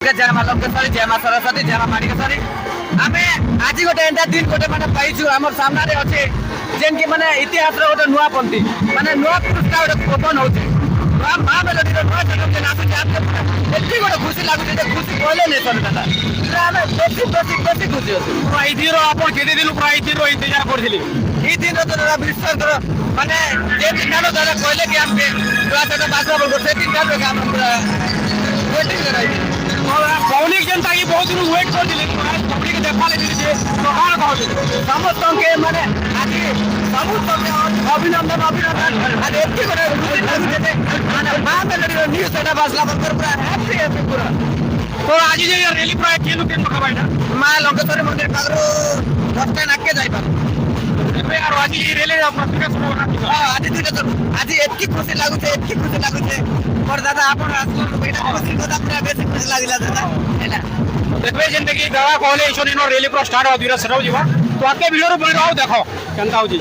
नमस्ते जय माँ लंकेश्वरी जय माँ सरस्वती जय माँ माणिकेश्वरी आमे आज गोटे एंटा दिन गोटे माने पाइछु हमर सामने अछि जेन कि माने इतिहास रो गोटे नुआ पंथी माने नुआ पृष्ठा गोटे ओपन होछि माँ मेलोडी रो नुआ जन्म दिन आसु जात एति गोटे खुशी लागु जे खुशी कहले नै सर दादा आमे बेसी खुशी होछि प्राय दिन आपण केते दिन प्राय दिन इंतजार करथिली ई दिन तो दादा विश्वास करो माने जे दिन दादा कहले कि हम नुआ से बासरा बोल से दिन का हम पूरा वेटिंग कराई पब्लिक जनता की बहुत दिन वेट करथिली पब्लिक देखा ले जे तो हां कहले समस्त के माने आज सब अभिनंदन आज एति गोटे खुशी लागु जे माने माँ मेलोडी रो न्यूज सेटा बासला पर पूरा हैप्पी पूरा तो आज जे रैली प्राय केनु केनु खबाइना माँ लंकेश्वरी मंदिर पाखरो दसटा नाके जाई पार एबे यार आज ये रैली प्रतिक्रिया सुनो आज दुटा तो आज एति खुशी लागु छे और दादा आपण आसलो बेटा खुशी दादा पूरा बेसी खुशी लागिला दादा हैला देखबे जेंते कि दादा कहले इछो दिनो रैली पूरा स्टार्ट हो दिरा सेटाउ जीवा तो आके वीडियो रो बन रहो देखो केनता हो जी